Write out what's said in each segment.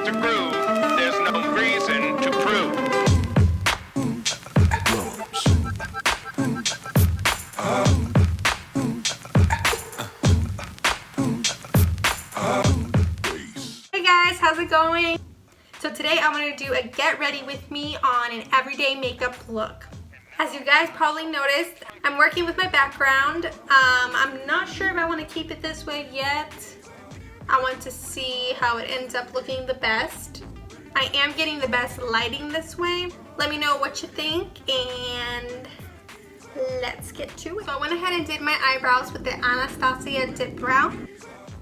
to groove, there's no reason to prove. Hey guys, how's it going? So today I'm going to do a get ready with me on an everyday makeup look. As you guys probably noticed, I'm working with my background. I'm not sure if I want to keep it this way yet. I want to see how it ends up looking the best. I am getting the best lighting this way. Let me know what you think and let's get to it. So I went ahead and did my eyebrows with the Anastasia dip brow.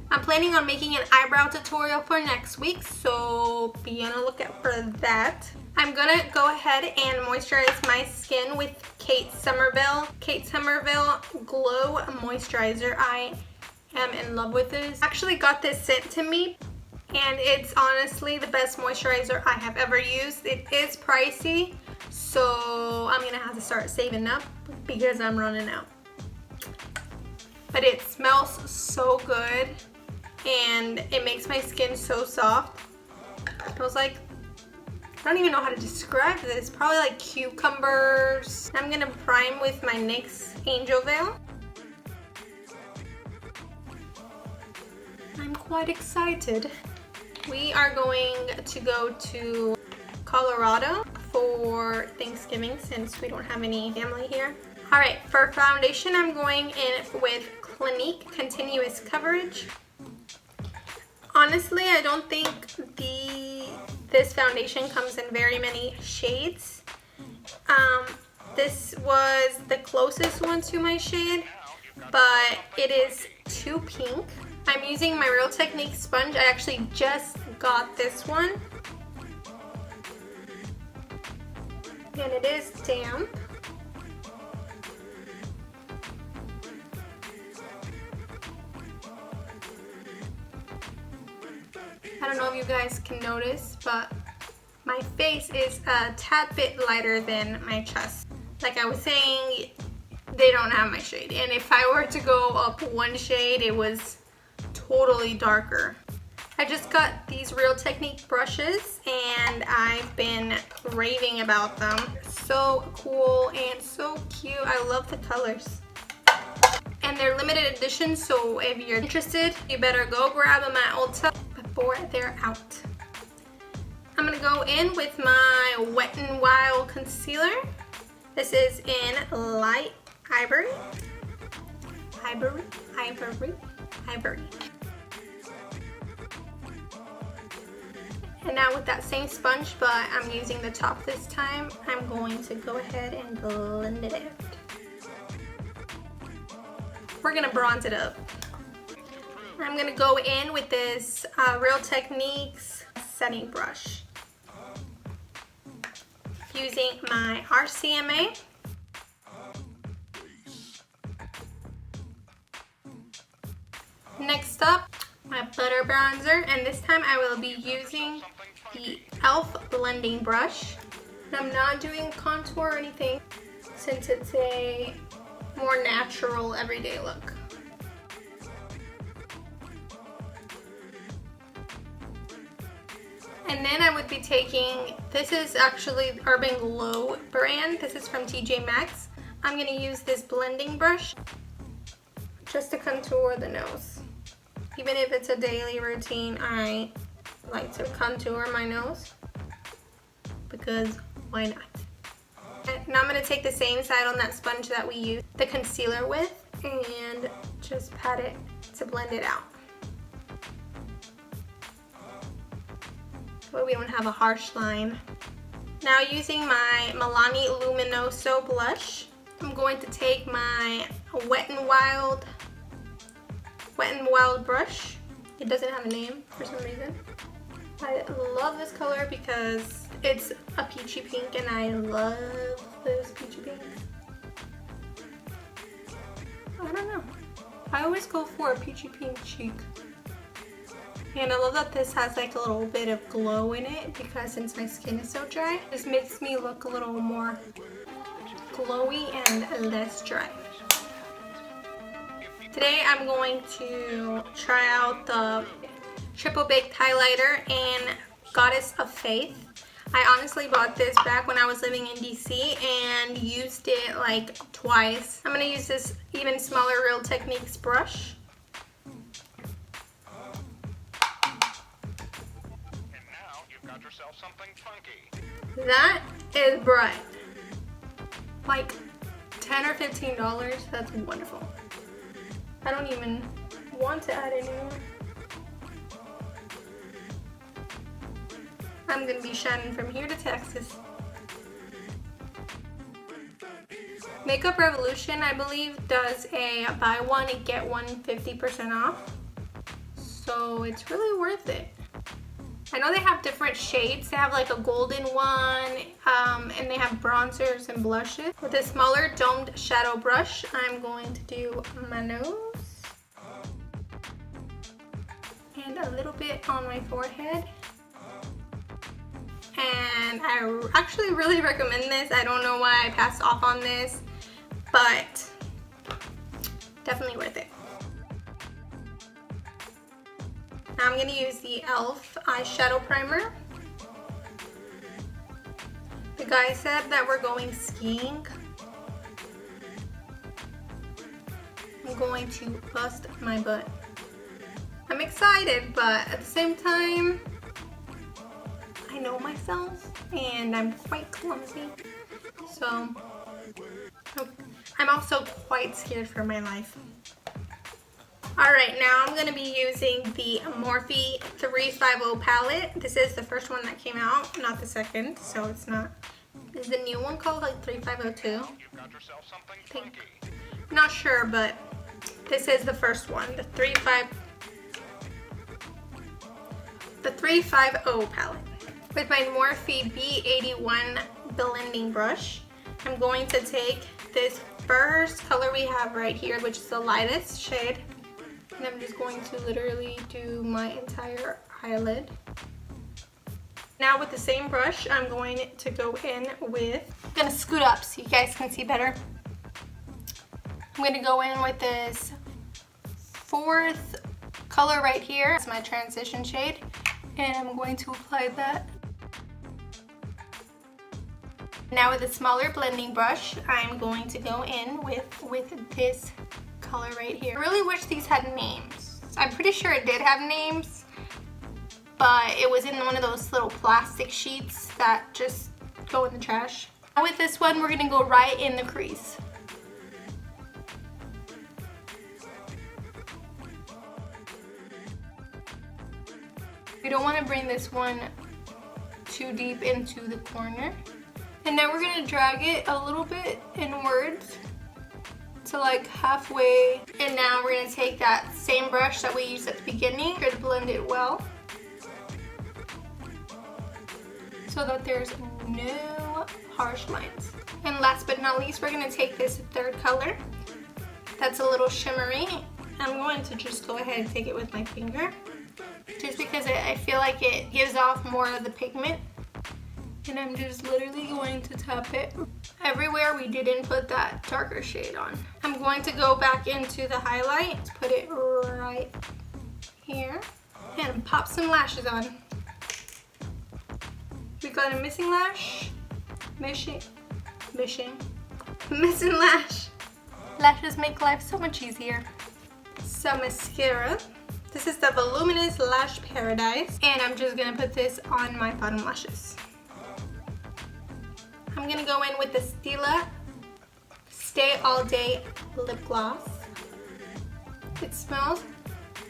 I'm planning on making an eyebrow tutorial for next week, so be on the lookout for that. I'm gonna go ahead and moisturize my skin with Kate Somerville Glow Moisturizer. I am in love with this. I actually got this sent to me and it's honestly the best moisturizer I have ever used. It is pricey, so I'm gonna have to start saving up because I'm running out. But it smells so good and it makes my skin so soft. It smells like, I don't even know how to describe this. Probably like cucumbers. I'm gonna prime with my NYX Angel Veil. I'm quite excited. We are going to go to Colorado for Thanksgiving since we don't have any family here. Alright, for foundation I'm going in with Clinique Continuous Coverage. Honestly, I don't think this foundation comes in very many shades. This was the closest one to my shade, but it is too pink. I'm using my Real Technique sponge. I actually just got this one. And it is damp. I don't know if you guys can notice, but my face is a tad bit lighter than my chest. Like I was saying, they don't have my shade. And if I were to go up one shade, it was totally darker. I just got these Real Technique brushes and I've been raving about them. So cool and so cute. I love the colors. And they're limited edition, so if you're interested, you better go grab them at Ulta before they're out. I'm gonna go in with my WetNwild concealer. This is in light ivory. Ivory. And now with that same sponge, but I'm using the top this time, I'm going to go ahead and blend it out. We're gonna bronze it up. I'm gonna go in with this Real Techniques setting brush. Using my RCMA. Next up, my butter bronzer, and this time I will be using the e.l.f. blending brush. I'm not doing contour or anything since it's a more natural everyday look. And then I would be taking, this is actually Urban Glow brand. This is from TJ Maxx. I'm going to use this blending brush just to contour the nose. Even if it's a daily routine, I like to contour my nose because why not? Now I'm going to take the same side on that sponge that we used the concealer with and just pat it to blend it out. So we don't have a harsh line. Now using my Milani Luminoso blush, I'm going to take my WetNwild brush. It doesn't have a name for some reason. I love this color because it's a peachy pink and I love those peachy pinks. I don't know. I always go for a peachy pink cheek. And I love that this has like a little bit of glow in it because since my skin is so dry, this makes me look a little more glowy and less dry. Today I'm going to try out the Triple Baked Highlighter and Goddess of Faith. I honestly bought this back when I was living in DC and used it like twice. I'm gonna use this even smaller Real Techniques brush. And now you've got yourself something funky. That is bright. Like $10 or $15. That's wonderful. I don't even want to add anymore. I'm gonna be shining from here to Texas. Makeup Revolution, I believe, does a buy one and get one 50% off. So it's really worth it. I know they have different shades. They have like a golden one, and they have bronzers and blushes. With a smaller domed shadow brush, I'm going to do my nose. And a little bit on my forehead. And I actually really recommend this. I don't know why I passed off on this, but definitely worth it. Now I'm going to use the e.l.f. eyeshadow primer. The guy said that we're going skiing. I'm going to bust my butt. I'm excited, but at the same time, I know myself and I'm quite clumsy. So I'm also quite scared for my life. Alright, now I'm going to be using the Morphe 350 palette. This is the first one that came out, not the second, so it's not. Is the new one called like 350 too? I think. I'm not sure, but this is the first one, the 350 palette. With my Morphe B81 blending brush, I'm going to take this first color we have right here, which is the lightest shade. And I'm just going to literally do my entire eyelid. Now with the same brush, I'm going to go in with, I'm going to scoot up so you guys can see better. I'm going to go in with this fourth color right here. It's my transition shade. And I'm going to apply that. Now with a smaller blending brush, I'm going to go in with this color right here. I really wish these had names. I'm pretty sure it did have names, but it was in one of those little plastic sheets that just go in the trash. Now with this one, we're gonna go right in the crease. We don't want to bring this one too deep into the corner. And now we're going to drag it a little bit inwards to like halfway. And now we're going to take that same brush that we used at the beginning to blend it well, so that there's no harsh lines. And last but not least, we're going to take this third color that's a little shimmery. I'm going to just go ahead and take it with my finger, just because I feel like it gives off more of the pigment. And I'm just literally going to tap it everywhere we didn't put that darker shade on. I'm going to go back into the highlight, put it right here, and pop some lashes on. We got a missing lash, missing lash. Lashes make life so much easier. Some mascara. This is the Voluminous Lash Paradise, and I'm just gonna put this on my bottom lashes. I'm gonna go in with the Stila Stay All Day lip gloss. It smells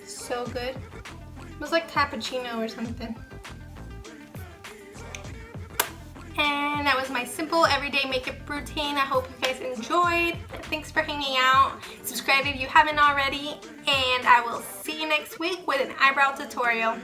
so good. It smells like cappuccino or something. And that was my simple everyday makeup routine. I hope you guys enjoyed. Thanks for hanging out. Subscribe if you haven't already, and I will see you next week with an eyebrow tutorial.